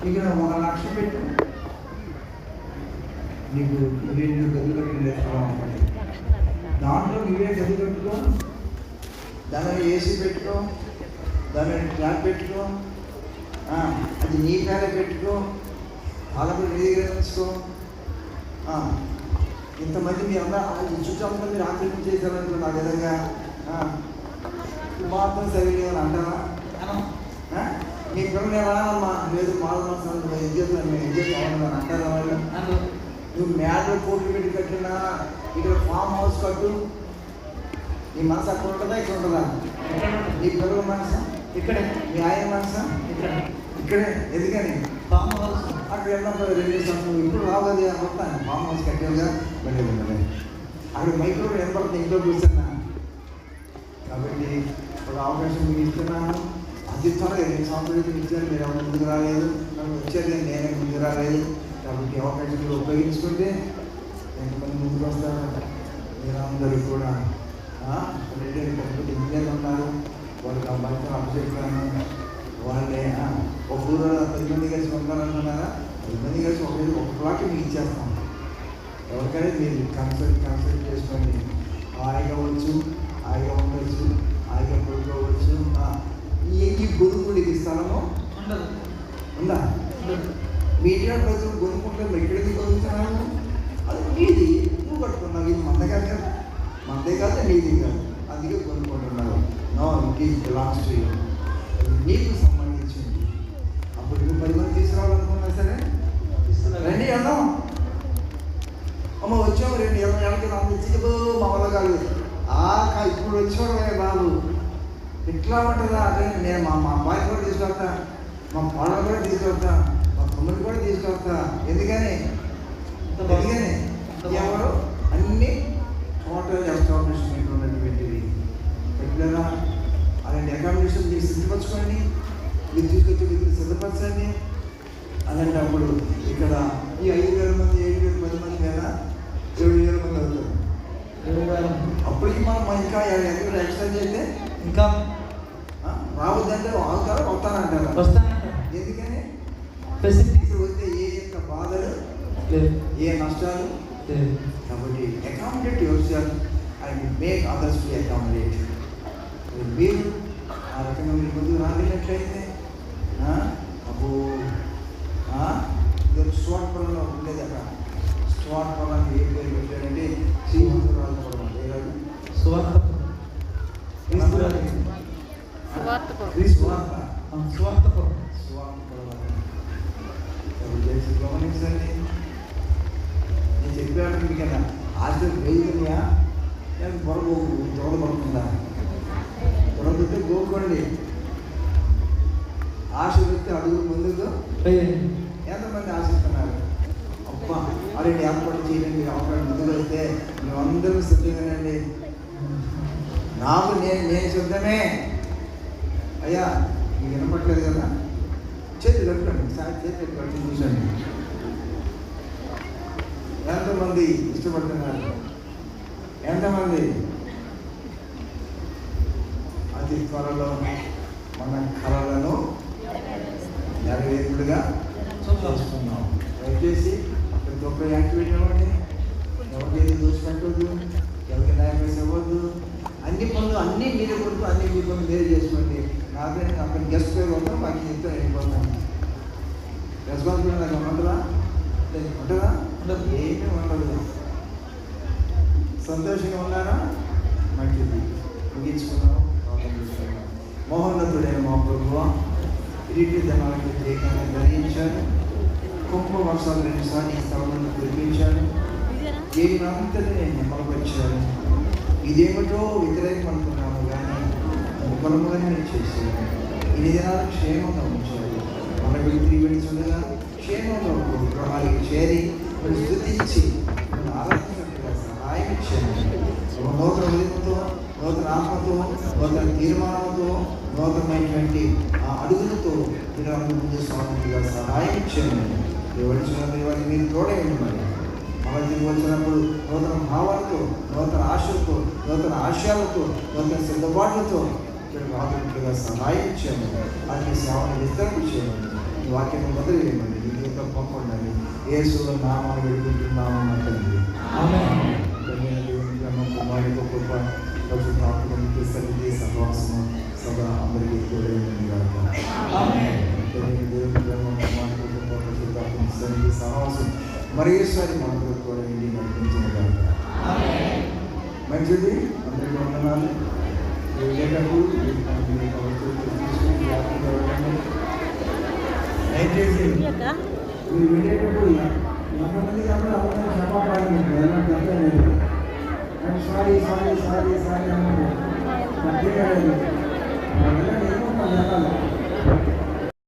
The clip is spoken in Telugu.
ఇక్కడ 1 లక్ష పెట్టు, నీకు గది కట్టి దాంట్లో నువ్వే గది కట్టుకో, దాని ఏసీ పెట్టుకో, దాని ట్యాప్ పెట్టుకో, అది నీ పేరే పెట్టుకో, వాళ్ళకు నీ దగ్గర ఉంచుకో. ఇంతమంది మీ అందరూ చుట్టూ మీరు ఆక్రమణ చేశారనుకో ఆ విధంగా మాత్రం సరిగ్గా అంటారా? మీ పిల్లలు ఏమన్నా లేదు మాట్లాడుతున్నాను అంటారా వాళ్ళు? నువ్వు మేడలో కోట్లు పెట్టి కట్టినా ఇక్కడ ఫామ్ హౌస్ కట్టు, నీ మనసు అక్కడ ఉంటుందా ఇక్కడ ఉంటుందా? నీ పిల్లల మనసు ఇక్కడే, మీ ఆయన మనసు ఇక్కడే. ఎందుకని ఫామ్ హౌస్ అక్కడ వెళ్ళినప్పుడు 2 సంవత్సరాలు ఇప్పుడు రావాలి వస్తాను ఫామ్ హౌస్ కట్టేగా వెళ్ళి అక్కడ మైక్రో వినపడుతుంది ఇంట్లో కూర్చున్నా. కాబట్టి ఒక అవకాశం మీకు ఇస్తున్నాను. అతి త్వరగా 2 సంవత్సరాలు ఇచ్చారు, మీరు ఎవరు ముందుకు రాలేదు, నన్ను వచ్చేది నేనే ముందుకు రాలేదు. కాబట్టి అవకాశాలు ఉపయోగించుకుంటే ఎంతమంది ముందుకు వస్తారు? మీరందరూ కూడా ఇంజనీర్ ఉన్నారు, వాళ్ళకి ఆ బయట అప్పచెప్పాను. వాళ్ళే ఒక ఊరు 10 మంది కలిసి ఉంటారంటున్నారా? 10 మంది కలిసి ఒక ప్లాట్ మీకు ఇచ్చేస్తాం. ఎవరికైనా మీరు కన్సల్ట్ చేసుకోండి. హాయిగా వచ్చు, హాయిగా ఉండవచ్చు, హాయిగా పడుకోవచ్చు. ఈ గొడుగుడికి స్థలము ఉందా? మీడియా ప్రజలు కొనుక్కుంటారు, ఎక్కడికి కొనుక్కున్నాను? అది నీది, నువ్వు పట్టుకున్నావు. ఇది మందే కాదు, మందే కాదు, నీది కాదు, అందుకే కొనుక్కుంటున్నావు. No, it is belongs to you, నీకు సంబంధించింది. అప్పుడు నువ్వు 10 మంది తీసుకురావాలనుకున్నా సరే రండి వెళ్దాం. అమ్మ వచ్చాము 2 ఏళ్ళకి అందించదు మా వల్ల కాదు. ఇప్పుడు వచ్చాడే బాబు ఇట్లా ఉంటుందా? అదే నేను మా అబ్బాయి కూడా తీసుకొస్తా, మా పాడలు కూడా తీసుకొస్తా, మా తమ్ముడు కూడా తీసుకొస్తా. ఎందుకని ఎవరు అన్ని టోటల్ ఎస్టాబ్లిష్మెంట్ ఉన్నటువంటివి ఎట్లా అలాంటి అకామిడేషన్ మీరు సిద్ధపరచుకోండి, మీరు తీసుకొచ్చి మీరు సిద్ధపరచండి. అలాంటప్పుడు ఇక్కడ ఈ 5,000 మంది 7,000 10 మంది మీద 7,000 మంది అవుతారు. అప్పటికి మనం ఇంకా ఎక్స్టెండ్ చేస్తే ఇంకా రావద్దంటే ఆగుతారా? వస్తానంటారా? ఎందుకని ఫెసిలిటీస్ వస్తే ఏ యొక్క బాధలు లేదు, ఏ నష్టాలు లేదు. కాబట్టి accommodate your self and make others to accommodate. మీరు ఆ రకంగా మీరు ముందుకు రాగలిగినట్లయితే అబ్బో స్వాట్పురంలో ఉండేది. అక్కడ స్వాట్పురానికి ఏ పేరు పెట్టాడంటే శ్రీమంతురాజపురం. ఏరాడు స్వార్థపురం, గమనించండి. నేను చెప్పాను మీకన్నా ఆశ్చర్యం వేయుతున్నాయా? నేను దొరకబడుతుందా? దొరకతే గోకోండి, ఆశ పెడితే అడుగు ముందుకు. ఎంతమంది ఆశిస్తున్నారు? అబ్బా అలాంటి ఏర్పాటు చేయండి, అవకాశం ముందుకు వస్తే మేమందరూ సిద్ధంగానండి. నాకు నేను సిద్ధమే అయ్యా. మీకు వినపట్లేదు కదా? చేతి కట్టండి, చేతి కట్టి చూసండి. ఎంతమంది ఇష్టపడుతున్నారు? ఎంతమంది? అతి త్వరలో మన కళలను నెరవేర్పుడుగా చూస్తున్నాం. దయచేసి ప్రతి ఒక్క యాక్టివిటీ ఇవ్వండి, ఎవరికైతే దోషపెట్టవద్దు, ఎవరికి న్యాయం ఇవ్వద్దు. అన్ని పనులు అన్నీ మీరే కొడుకు, అన్ని మీ పనులు మీరే చేసుకోండి. నాకైనా అక్కడ గెస్ట్ పేరు వద్దాం, మాకు ఎంతో వెళ్ళిపోతాను. రెస్పాన్సిబిలిటీ నాకు ఉంటుందా? ఉంటుందా? ఏమీ ఉండదు. సంతోషంగా ఉన్నారా? మంచిది. ముగించుకున్నాం. మహోన్నతుడైన మా ప్రభువా, రీతి ధనాలకు ఏకంగా ధరించాను. కుంభ వర్షాలు 2 సార్లు ఈ స్థలంలో కురిపించాను. ఏమంతటి నేను నిమ్మలపరిచాను. ఇదేమిటో వ్యతిరేకం అనుకున్నాము, కానీ అనుకూలంగానే నేను చేశాను. ఇన్ని దినాలు క్షేమంగా ఉంచాను. మన తిరిగి వెళ్ళిచుండగా క్షేమంగా గృహాలకు చేరి స్తుతించి ఆరాధించినట్టుగా సహాయం ఇచ్చాను. నూతన ఉదయంతో, నూతన ఆత్మతో, నూతన తీర్మానంతో, నూతనమైనటువంటి అడుగులతో మీరు అందరూ ముందు సాగుగా సహాయం చేయండి. వచ్చిన వారికి మీరు తోడేయండి. మరి మళ్ళీ తిరిగి వచ్చినప్పుడు నూతన భావాలతో, నూతన ఆశలతో, నూతన ఆశయాలతో, నూతన సిద్ధపాట్లతో ఇక్కడ రాబట్టుగా సహాయం చేయండి. వాటి సేవను విస్తరణ చేయండి. ఈ వాక్యం మొదలైందండి. మీ జీవితం పంపండి. యేసు నామాన్ని వెలుగుతున్నామని అంటుంది. కుమారుడితో కృప పరిశుద్ధాత్మకు సన్నిధి సహవాసము సదా అందరికీ తోడైంది గాక. దేవుని ప్రేమ కుమారుడితో పరిశుద్ధాత్మకు సన్నిధి సహవాసం మరోసారి మనకు తోడైంది నడిపించిన గాక. మంచిది. అందరికీ వందనాలు. వెళ్ళేటప్పుడు దయచేసి మీరు వెళ్ళేటప్పుడు ఎంతమంది కాకుండా అందరూ క్షమాపణ ఎలా చెప్పలేదు. సారీ సారీ సారీ సారీ అన్నాడు. ఏమో వెళ్ళాలి.